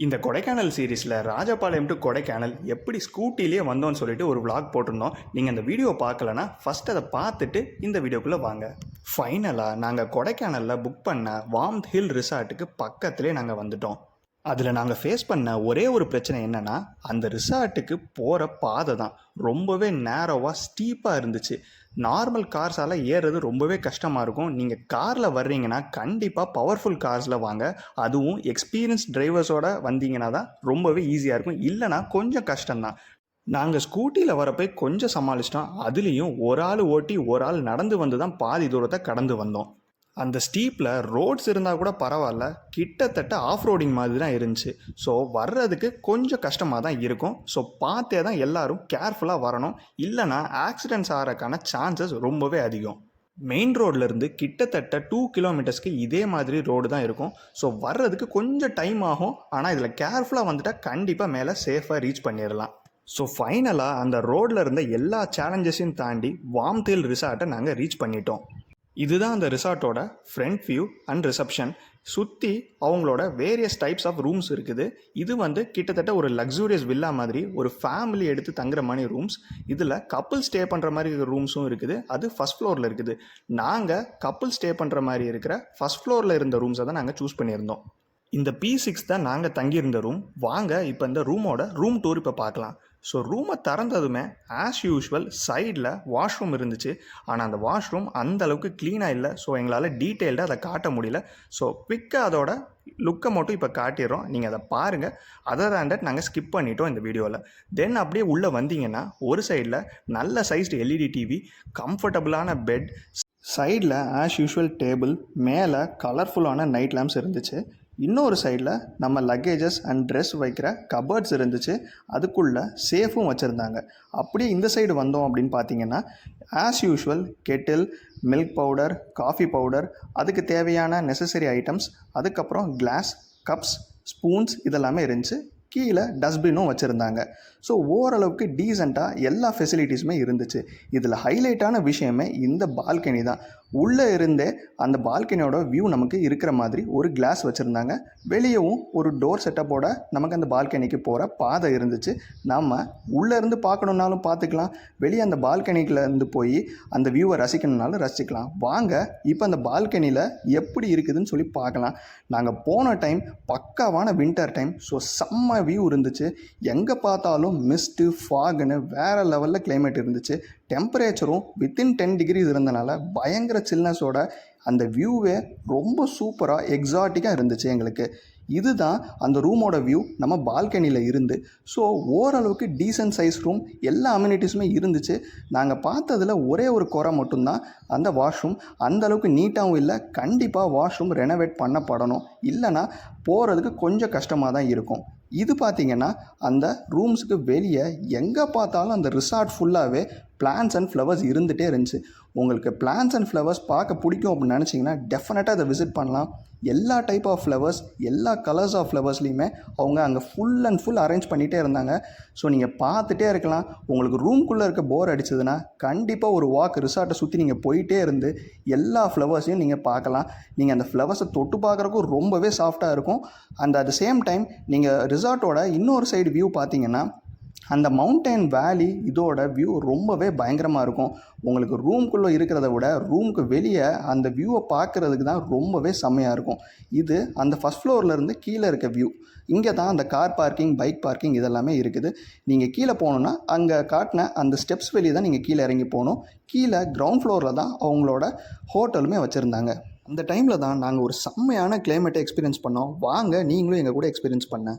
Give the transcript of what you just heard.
இந்த கொடைக்கானல் சீரீஸில் ராஜபாளையம் டு கொடைக்கானல் எப்படி ஸ்கூட்டிலேயே வந்தோன்னு சொல்லிட்டு ஒரு vlog போட்டிருந்தோம். நீங்கள் அந்த வீடியோ பார்க்கலன்னா ஃபஸ்ட் அதை பார்த்துட்டு இந்த வீடியோக்குள்ளே வாங்க. ஃபைனலாக நாங்கள் கொடைக்கானலில் புக் பண்ண வார்ம்த் ஹில் ரிசார்ட்டுக்கு பக்கத்துலேயே நாங்கள் வந்துட்டோம். அதில் நாங்கள் ஃபேஸ் பண்ண ஒரே ஒரு பிரச்சனை என்னென்னா, அந்த ரிசார்ட்டுக்கு போகிற பாதை தான் ரொம்பவே நேரோவாக ஸ்டீப்பாக இருந்துச்சு. நார்மல் கார்ஸால் ஏறுறது ரொம்பவே கஷ்டமாக இருக்கும். நீங்கள் காரில் வர்றீங்கன்னா கண்டிப்பாக பவர்ஃபுல் கார்ஸில் வாங்க. அதுவும் எக்ஸ்பீரியன்ஸ் டிரைவர்ஸோடு வந்தீங்கன்னா தான் ரொம்பவே ஈஸியாக இருக்கும். இல்லைனா கொஞ்சம் கஷ்டம்தான். நாங்கள் ஸ்கூட்டியில் வரப்போ கொஞ்சம் சமாளிச்சிட்டோம். அதுலேயும் ஒரு ஆள் ஓட்டி ஒரு ஆள் நடந்து வந்து தான் பாதி தூரத்தை கடந்து வந்தோம். அந்த ஸ்டீப்பில் ரோட்ஸ் இருந்தால் கூட பரவாயில்ல, கிட்டத்தட்ட ஆஃப் ரோடிங் மாதிரி தான் இருந்துச்சு. ஸோ வர்றதுக்கு கொஞ்சம் கஷ்டமாக தான் இருக்கும். ஸோ பார்த்தே தான் எல்லோரும் கேர்ஃபுல்லாக வரணும். இல்லைனா ஆக்சிடென்ட்ஸ் ஆகிறதுக்கான சான்சஸ் ரொம்பவே அதிகம். மெயின் ரோட்லேருந்து கிட்டத்தட்ட 2 கிலோமீட்டர்ஸ்க்கு இதே மாதிரி ரோடு தான் இருக்கும். ஸோ வர்றதுக்கு கொஞ்சம் டைம் ஆகும். ஆனால் இதில் கேர்ஃபுல்லாக வந்துட்டால் கண்டிப்பாக மேலே சேஃபாக ரீச் பண்ணிடலாம். ஸோ ஃபைனலாக அந்த ரோடில் இருந்த எல்லா சேலஞ்சஸையும் தாண்டி வார்ம்த் ஹில் ரிசார்ட்டை நாங்கள் ரீச் பண்ணிட்டோம். இதுதான் அந்த ரிசார்ட்டோட ஃப்ரண்ட் வியூ அண்ட் ரிசப்ஷன். சுற்றி அவங்களோட வேரியஸ் டைப்ஸ் ஆஃப் ரூம்ஸ் இருக்குது. இது கிட்டத்தட்ட ஒரு லக்ஸூரியஸ் வில்லா மாதிரி, ஒரு ஃபேமிலி எடுத்து தங்குற மாதிரி ரூம்ஸ். இதில் கப்புள் ஸ்டே பண்ணுற மாதிரி ரூம்ஸும் இருக்குது. அது ஃபஸ்ட் ஃப்ளோரில் இருக்குது. நாங்கள் கப்புள் ஸ்டே பண்ணுற மாதிரி இருக்கிற ஃபஸ்ட் ஃப்ளோரில் இருந்த ரூம்ஸை தான் நாங்கள் சூஸ் பண்ணியிருந்தோம். இந்த P6 தான் நாங்கள் தங்கியிருந்த ரூம். வாங்க இப்போ இந்த ரூமோட ரூம் டூர் இப்போ பார்க்கலாம். ஸோ ரூமை திறந்ததுமே ஆஸ் யூஷுவல் சைடில் வாஷ்ரூம் இருந்துச்சு. ஆனால் அந்த வாஷ்ரூம் அந்தளவுக்கு க்ளீனாக இல்லை. ஸோ எங்களால் டீட்டெயில்டாக அதை காட்ட முடியல. ஸோ குவிக்காக அதோட லுக்கை மட்டும் இப்போ காட்டிடுறோம். நீங்கள் அதை பாருங்கள். அதர் ஹேண்டட் நாங்கள் ஸ்கிப் பண்ணிட்டோம் இந்த வீடியோவில். தென் அப்படியே உள்ளே வந்தீங்கன்னா ஒரு சைடில் நல்ல சைஸ்டு LED டிவி, கம்ஃபர்டபுளான பெட், சைடில் ஆஸ் யூஷுவல் டேபிள், மேலே கலர்ஃபுல்லான நைட் லேம்ப்ஸ் இருந்துச்சு. இன்னொரு சைடில் நம்ம லக்கேஜஸ் அண்ட் ட்ரெஸ் வைக்கிற கபர்ட்ஸ் இருந்துச்சு. அதுக்குள்ளே சேஃபும் வச்சுருந்தாங்க. அப்படியே இந்த சைடு வந்தோம் அப்படின்னு பார்த்தீங்கன்னா as usual Kettle, milk powder, coffee powder, அதுக்கு தேவையான நெசசரி ஐட்டம்ஸ், அதுக்கப்புறம் கிளாஸ், கப்ஸ், ஸ்பூன்ஸ் இதெல்லாமே இருந்துச்சு. கீழே டஸ்ட்பினும் வச்சுருந்தாங்க. ஸோ ஓரளவுக்கு டீசெண்டாக எல்லா ஃபெசிலிட்டிஸுமே இருந்துச்சு. இதில் ஹைலைட்டான விஷயமே இந்த பால்கனி தான். உள்ளே இருந்தே அந்த பால்கனியோட வியூ நமக்கு இருக்கிற மாதிரி ஒரு கிளாஸ் வச்சுருந்தாங்க. வெளியவும் ஒரு டோர் செட்டப்போட நமக்கு அந்த பால்கனிக்கு போகிற பாதை இருந்துச்சு. நம்ம உள்ளே இருந்து பார்க்கணுன்னாலும் பார்த்துக்கலாம், வெளியே அந்த பால்கனிக்குலேருந்து போய் அந்த வியூவை ரசிக்கணுன்னாலும் ரசிக்கலாம். வாங்க இப்போ அந்த பால்கனியில் எப்படி இருக்குதுன்னு சொல்லி பார்க்கலாம். நாங்கள் போன டைம் பக்காவான வின்டர் டைம். ஸோ செம்ம வியூ இருந்துச்சு. எங்கே பார்த்தாலும் மிஸ்ட்டு, ஃபாகுன்னு வேறு லெவலில் கிளைமேட் இருந்துச்சு. டெம்பரேச்சரும் வித்தின் 10 டிகிரிஸ் இருந்தனால பயங்கர சில்னஸோட அந்த வியூவே ரொம்ப சூப்பராக எக்ஸாட்டிக்காக இருந்துச்சு எங்களுக்கு. இதுதான் அந்த ரூமோட வியூ நம்ம பால்கனியில் இருந்து. ஸோ ஓரளவுக்கு டீசன்ட் சைஸ் ரூம், எல்லா அம்யூனிட்டிஸுமே இருந்துச்சு. நாங்கள் பார்த்ததில் ஒரே ஒரு குறை மட்டும்தான், அந்த வாஷ்ரூம் அந்தளவுக்கு நீட்டாகவும் இல்லை. கண்டிப்பாக வாஷ்ரூம் ரெனோவேட் பண்ணப்படணும். இல்லைனா போகிறதுக்கு கொஞ்சம் கஷ்டமாக தான் இருக்கும். இது பார்த்திங்கன்னா அந்த ரூம்ஸுக்கு வெளியே எங்கே பார்த்தாலும் அந்த ரிசார்ட் ஃபுல்லாகவே பிளான்ஸ் அண்ட் ஃப்ளவர்ஸ் இருந்துகிட்டே இருந்துச்சு. உங்களுக்கு பிளான்ஸ் அண்ட் ஃப்ளவர்ஸ் பார்க்க பிடிக்கும் அப்படின்னு நினச்சிங்கன்னா டெஃபினட்டாக அதை விசிட் பண்ணலாம். எல்லா டைப் ஆஃப் ஃப்ளவர்ஸ், எல்லா கலர்ஸ் ஆஃப் ஃப்ளவர்ஸ்லையுமே அவங்க அங்கே ஃபுல் அண்ட் ஃபுல் அரேஞ்ச் பண்ணிகிட்டே இருந்தாங்க. ஸோ நீங்கள் பார்த்துட்டே இருக்கலாம். உங்களுக்கு ரூம்குள்ளே இருக்க போர் அடிச்சதுன்னா கண்டிப்பாக ஒரு வாக் ரிசார்ட்டை சுற்றி நீங்கள் போயிட்டே இருந்து எல்லா ஃப்ளவர்ஸையும் நீங்கள் பார்க்கலாம். நீங்கள் அந்த ஃப்ளவர்ஸை தொட்டு பார்க்குறக்கும் ரொம்பவே சாஃப்டாக இருக்கும். And at the same time நீங்கள் ரிசார்ட்டோட இன்னொரு சைடு வியூ பார்த்தீங்கன்னா அந்த மவுண்டைன் வேலி, இதோட வியூ ரொம்பவே பயங்கரமாக இருக்கும். உங்களுக்கு ரூம்குள்ளே இருக்கிறத விட ரூமுக்கு வெளியே அந்த வியூவை பார்க்குறதுக்கு தான் ரொம்பவே செம்மையாக இருக்கும். இது அந்த ஃபஸ்ட் ஃப்ளோர்லேருந்து கீழே இருக்க வியூ. இங்கே தான் அந்த கார் பார்க்கிங், பைக் பார்க்கிங் இதெல்லாமே இருக்குது. நீங்கள் கீழே போகணுன்னா அங்கே காட்டின அந்த ஸ்டெப்ஸ் வெளியே தான் நீங்கள் கீழே இறங்கி போகணும். கீழே கிரவுண்ட் ஃப்ளோரில் தான் அவங்களோட ஹோட்டலுமே வச்சுருந்தாங்க. அந்த டைமில் தான் நாங்கள் ஒரு செம்மையான கிளைமேட்டை எக்ஸ்பீரியன்ஸ் பண்ணோம். வாங்க நீங்களும் எங்கள் கூட எக்ஸ்பீரியன்ஸ் பண்ண.